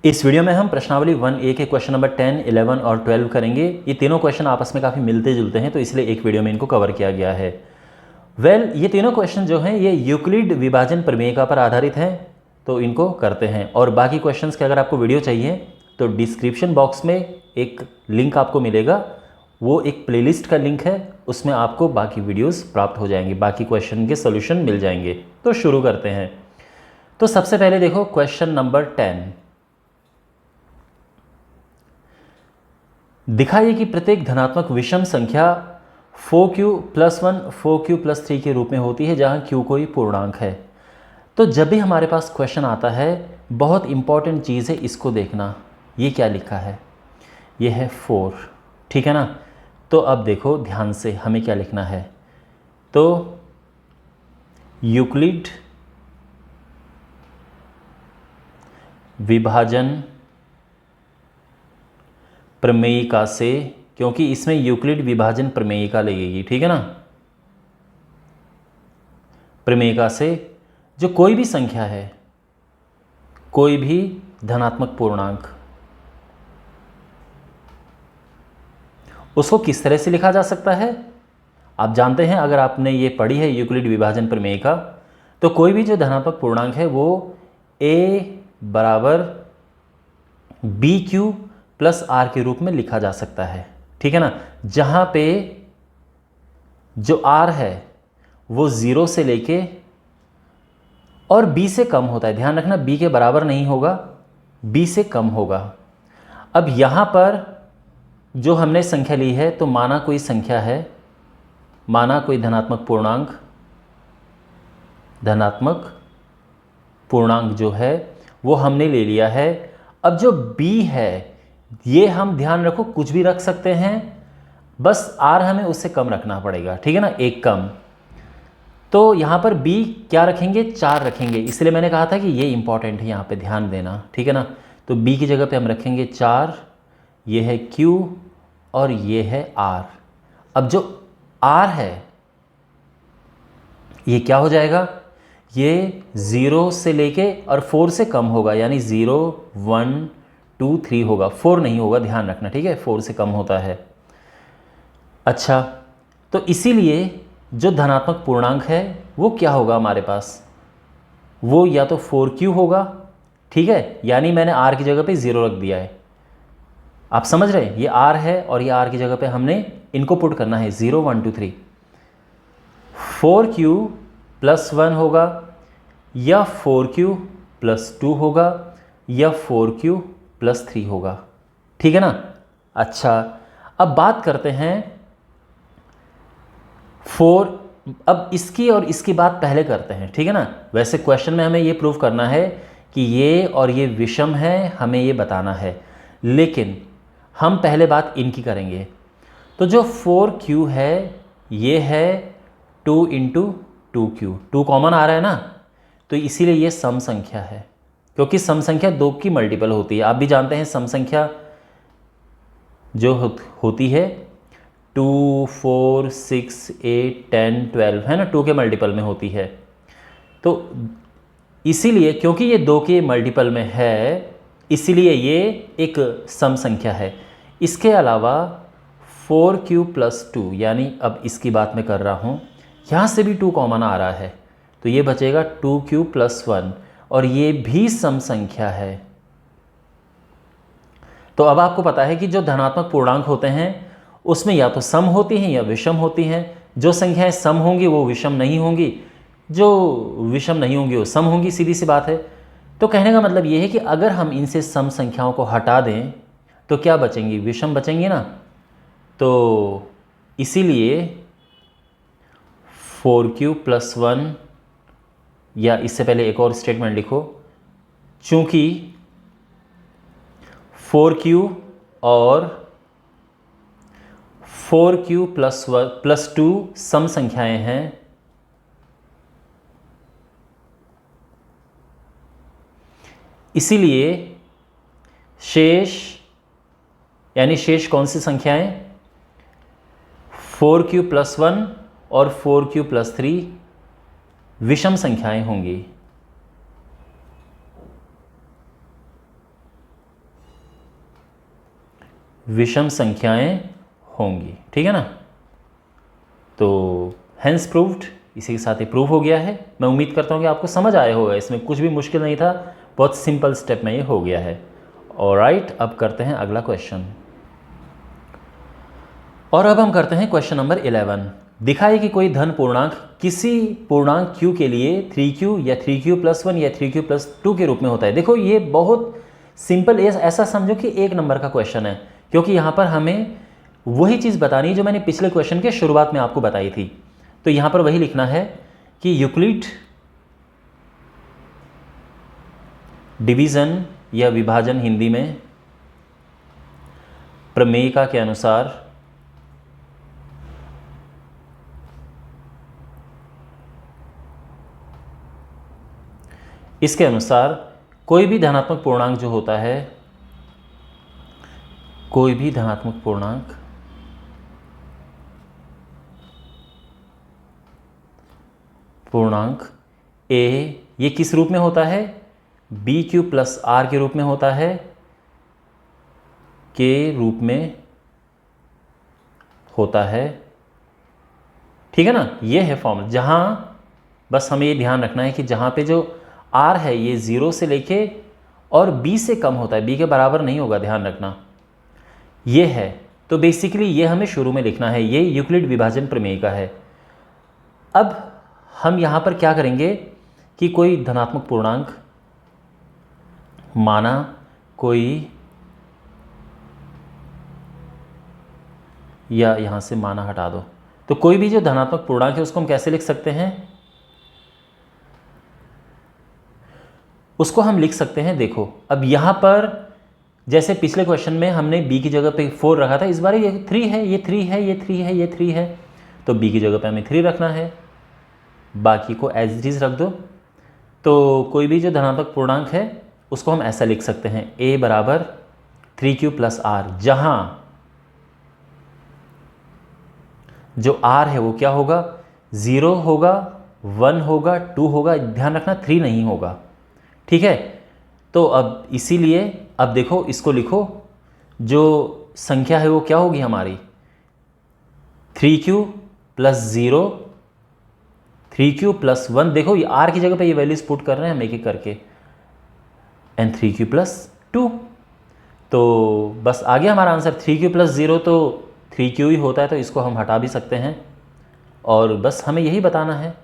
इस वीडियो में हम प्रश्नावली 1A के क्वेश्चन नंबर 10, 11 और 12 करेंगे। ये तीनों क्वेश्चन आपस में काफ़ी मिलते जुलते हैं, तो इसलिए एक वीडियो में इनको कवर किया गया है। ये तीनों क्वेश्चन जो हैं ये यूक्लिड विभाजन प्रमेय पर आधारित हैं, तो इनको करते हैं। और बाकी क्वेश्चंस के अगर आपको वीडियो चाहिए तो डिस्क्रिप्शन बॉक्स में एक लिंक आपको मिलेगा, वो एक प्लेलिस्ट का लिंक है, उसमें आपको बाकी वीडियोस प्राप्त हो जाएंगे, बाकी क्वेश्चन के सोल्यूशन मिल जाएंगे। तो शुरू करते हैं। तो सबसे पहले देखो क्वेश्चन नंबर 10। दिखाइए कि प्रत्येक धनात्मक विषम संख्या 4q+1 4q+3 के रूप में होती है जहां q कोई पूर्णांक है। तो जब भी हमारे पास क्वेश्चन आता है, बहुत इंपॉर्टेंट चीज़ है इसको देखना। ये क्या लिखा है? ये है 4, ठीक है ना। तो अब देखो ध्यान से हमें क्या लिखना है। तो यूक्लिड विभाजन प्रमेयिका से, क्योंकि इसमें यूक्लिड विभाजन प्रमेयिका लगेगी, ठीक है ना। प्रमेयिका से जो कोई भी संख्या है, कोई भी धनात्मक पूर्णांक, उसको किस तरह से लिखा जा सकता है आप जानते हैं। अगर आपने ये पढ़ी है यूक्लिड विभाजन प्रमेयिका, तो कोई भी जो धनात्मक पूर्णांक है वो a बराबर BQ+R के रूप में लिखा जा सकता है, ठीक है ना। जहां पे जो R है वो 0 से लेके और B से कम होता है। ध्यान रखना, B के बराबर नहीं होगा, B से कम होगा। अब यहां पर जो हमने संख्या ली है, तो माना कोई संख्या है, माना कोई धनात्मक पूर्णांक जो है वो हमने ले लिया है। अब जो B है, ये हम ध्यान रखो कुछ भी रख सकते हैं, बस R हमें उससे कम रखना पड़ेगा, ठीक है ना, एक कम। तो यहाँ पर B क्या रखेंगे? 4 रखेंगे। इसलिए मैंने कहा था कि ये इंपॉर्टेंट है, यहाँ पे ध्यान देना, ठीक है ना। तो B की जगह पे हम रखेंगे 4, ये है Q और ये है R। अब जो R है ये क्या हो जाएगा? ये 0 से लेके और 4 से कम होगा, यानी 0, 1, 2, 3 होगा, 4 नहीं होगा, ध्यान रखना, ठीक है, 4 से कम होता है। अच्छा, तो इसीलिए जो धनात्मक पूर्णांक है वो क्या होगा हमारे पास? वो या तो 4q होगा, ठीक है, यानी मैंने R की जगह पे 0 रख दिया है। आप समझ रहे हैं, ये R है और ये R की जगह पे हमने इनको पुट करना है, 0, 1, 2, 3। 4q+1 होगा, या 4q+2 होगा, या 4q+3 होगा, ठीक है ना। अच्छा, अब बात करते हैं 4। अब इसकी और इसकी बात पहले करते हैं, ठीक है ना। वैसे क्वेश्चन में हमें ये प्रूव करना है कि ये और ये विषम है, हमें ये बताना है, लेकिन हम पहले बात इनकी करेंगे। तो जो 4q है ये है 2 × 2q, 2 कॉमन आ रहा है ना, तो इसीलिए ये सम संख्या है, क्योंकि सम संख्या 2 की मल्टीपल होती है। आप भी जानते हैं सम संख्या जो होती है 2, 4, 6, 8, 10, 12, है ना, 2 के मल्टीपल में होती है। तो इसीलिए क्योंकि ये 2 के मल्टीपल में है, इसीलिए ये एक सम संख्या है। इसके अलावा 4q+2, यानी अब इसकी बात मैं कर रहा हूँ, यहाँ से भी 2 कॉमन आ रहा है, तो ये बचेगा 2q+1, और ये भी सम संख्या है। तो अब आपको पता है कि जो धनात्मक पूर्णांक होते हैं उसमें या तो सम होती हैं या विषम होती हैं। जो संख्याएं सम होंगी वो विषम नहीं होंगी, जो विषम नहीं होंगी वो सम होंगी, सीधी सी बात है। तो कहने का मतलब ये है कि अगर हम इनसे सम संख्याओं को हटा दें तो क्या बचेंगी? विषम बचेंगी ना। तो इसीलिए 4q+1, या इससे पहले एक और स्टेटमेंट लिखो, चूंकि 4q और 4q+2 सम संख्याएं हैं, इसीलिए शेष, यानी शेष कौन सी संख्याएं? 4q+1 और 4q+3 विषम संख्याएं होंगी। विषम संख्याएं होंगी, ठीक है ना। तो हेंस प्रूव्ड, इसी के साथ ही प्रूव हो गया है। मैं उम्मीद करता हूँ कि आपको समझ आया होगा, इसमें कुछ भी मुश्किल नहीं था, बहुत सिंपल स्टेप में ये हो गया है। ऑलराइट, अब करते हैं अगला क्वेश्चन। और अब हम करते हैं क्वेश्चन नंबर 11। दिखाइए कि कोई धन पूर्णांक किसी पूर्णांक q के लिए 3q या 3q+1 या 3q+2 के रूप में होता है। देखो ये बहुत सिंपल, ऐसा समझो कि एक नंबर का क्वेश्चन है, क्योंकि यहाँ पर हमें वही चीज़ बतानी है जो मैंने पिछले क्वेश्चन के शुरुआत में आपको बताई थी। तो यहाँ पर वही लिखना है कि यूक्लिड डिवीज़न या विभाजन हिंदी में प्रमेयिका के अनुसार इसके अनुसार कोई भी धनात्मक पूर्णांक जो होता है, कोई भी धनात्मक पूर्णांक a ये किस रूप में होता है, BQ+R के रूप में होता है, के रूप में होता है, ठीक है ना। ये है फॉर्मूला, जहां बस हमें ये ध्यान रखना है कि जहां पे जो R है ये 0 से लेके और B से कम होता है, B के बराबर नहीं होगा, ध्यान रखना ये है। तो बेसिकली ये हमें शुरू में लिखना है, ये यूक्लिड विभाजन प्रमेय का है। अब हम यहाँ पर क्या करेंगे कि कोई धनात्मक पूर्णांक माना, कोई या यहाँ से माना हटा दो, तो कोई भी जो धनात्मक पूर्णांक है उसको हम कैसे लिख सकते हैं, उसको हम लिख सकते हैं। देखो अब यहाँ पर जैसे पिछले क्वेश्चन में हमने b की जगह पे 4 रखा था, इस बार ये 3 है, ये 3 है, ये 3 है, ये 3 है, तो b की जगह पे हमें 3 रखना है, बाकी को एज इट इज रख दो। तो कोई भी जो धनात्मक पूर्णांक है उसको हम ऐसा लिख सकते हैं, a बराबर 3q+r, जहाँ जो r है वो क्या होगा, 0 होगा, 1 होगा, 2 होगा, ध्यान रखना 3 नहीं होगा, ठीक है। तो अब इसीलिए अब देखो इसको लिखो, जो संख्या है वो क्या होगी हमारी, 3q+0, 3q+1, देखो ये r की जगह पे ये वैल्यूज पुट कर रहे हैं हम एक एक करके, एंड 3q+2। तो बस आ गया हमारा आंसर। 3q+0 तो 3q ही होता है, तो इसको हम हटा भी सकते हैं, और बस हमें यही बताना है।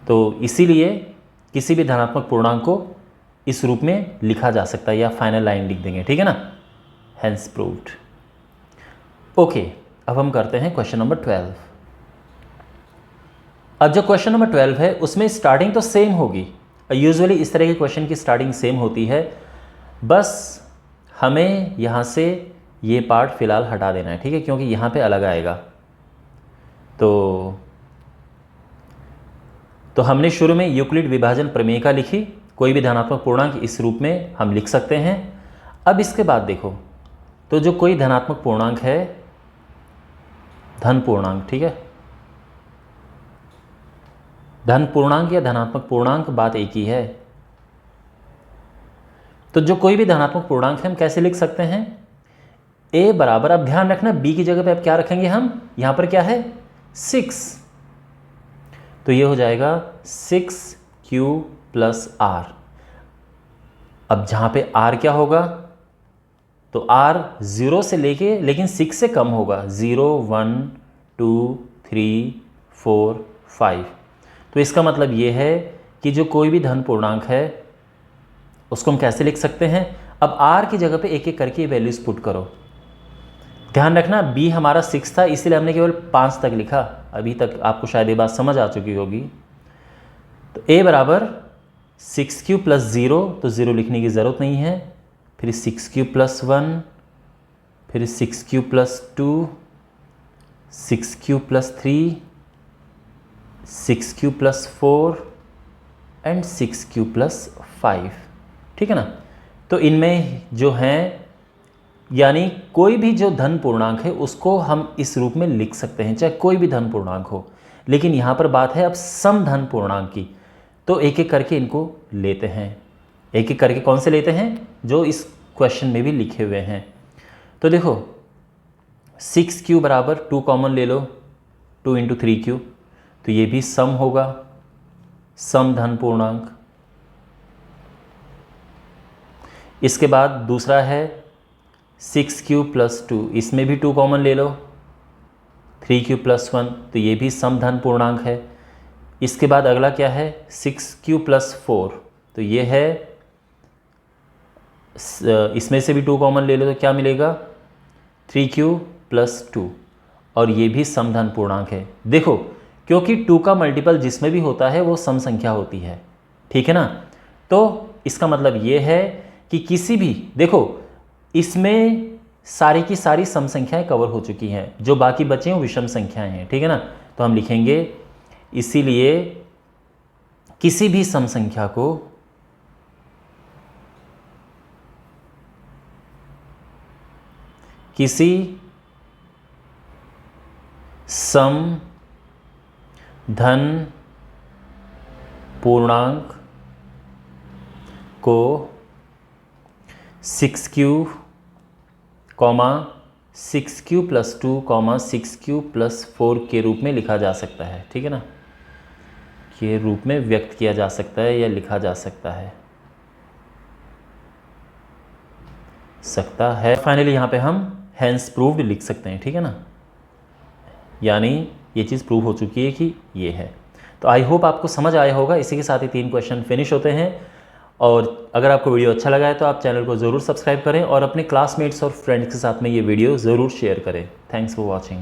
तो इसीलिए किसी भी धनात्मक पूर्णांक को इस रूप में लिखा जा सकता है, या फाइनल लाइन लिख देंगे, ठीक है ना, हेंस प्रूव्ड। ओके, अब हम करते हैं क्वेश्चन नंबर 12। अब जो क्वेश्चन नंबर 12 है उसमें स्टार्टिंग तो सेम होगी, यूजुअली इस तरह के क्वेश्चन की स्टार्टिंग सेम होती है, बस हमें यहाँ से ये पार्ट फिलहाल हटा देना है, ठीक है, क्योंकि यहाँ पे अलग आएगा। तो हमने शुरू में यूक्लिड विभाजन प्रमेयिका लिखी, कोई भी धनात्मक पूर्णांक इस रूप में हम लिख सकते हैं। अब इसके बाद देखो, तो जो कोई धनात्मक पूर्णांक है, धन पूर्णांक, ठीक है, धन पूर्णांक या धनात्मक पूर्णांक बात एक ही है। तो जो कोई भी धनात्मक पूर्णांक है हम कैसे लिख सकते हैं, a बराबर, अब ध्यान रखना b की जगह पे अब क्या रखेंगे हम, यहाँ पर क्या है 6, तो ये हो जाएगा 6q+r। अब जहाँ पे r क्या होगा, तो r 0 से लेके लेकिन 6 से कम होगा, 0, 1, 2, 3, 4, 5। तो इसका मतलब ये है कि जो कोई भी धन पूर्णांक है उसको हम कैसे लिख सकते हैं। अब r की जगह पे एक एक करके वैल्यूज पुट करो। ध्यान रखना b हमारा 6 था, इसीलिए हमने केवल 5 तक लिखा। अभी तक आपको शायद ये बात समझ आ चुकी होगी। तो a बराबर 6q+0, तो 0 लिखने की ज़रूरत नहीं है, फिर 6q+1, फिर 6q+2, 6q+3, 6q+4 and 6q+5, ठीक है ना। तो इनमें जो हैं, यानी कोई भी जो धन पूर्णांक है उसको हम इस रूप में लिख सकते हैं, चाहे कोई भी धन पूर्णांक हो। लेकिन यहाँ पर बात है अब सम धन पूर्णांक की, तो एक एक करके इनको लेते हैं। एक एक करके कौन से लेते हैं, जो इस क्वेश्चन में भी लिखे हुए हैं। तो देखो 6q बराबर 2 कॉमन ले लो, 2 इंटू 3q, तो ये भी सम होगा, सम धन पूर्णांक। इसके बाद दूसरा है 6q प्लस 2, इसमें भी 2 कॉमन ले लो, 3q प्लस 1, तो ये भी सम धन पूर्णांक है। इसके बाद अगला क्या है 6q प्लस 4, तो ये है, इसमें से भी 2 कॉमन ले लो तो क्या मिलेगा 3q प्लस 2, और ये भी सम धन पूर्णांक है। देखो क्योंकि 2 का मल्टीपल जिसमें भी होता है वो सम संख्या होती है, ठीक है ना। तो इसका मतलब ये है कि किसी भी, देखो इसमें सारी की सारी सम संख्याएं कवर हो चुकी हैं, जो बाकी बचे हैं वो विषम संख्याएं हैं, ठीक है ना। तो हम लिखेंगे इसीलिए किसी भी सम संख्या को किसी सम धन पूर्णांक को 6q, 6q plus 2, 6q plus 4 के रूप में लिखा जा सकता है, ठीक है ना, के रूप में व्यक्त किया जा सकता है या लिखा जा सकता है। फाइनली यहाँ पे हम हैंस प्रूव्ड लिख सकते हैं, ठीक है ना, यानी ये चीज़ प्रूव हो चुकी है कि ये है। तो आई होप आपको समझ आया होगा। इसी के साथ ही 3 क्वेश्चन फिनिश होते हैं। और अगर आपको वीडियो अच्छा लगा है तो आप चैनल को ज़रूर सब्सक्राइब करें और अपने क्लासमेट्स और फ्रेंड्स के साथ में ये वीडियो ज़रूर शेयर करें। Thanks for watching.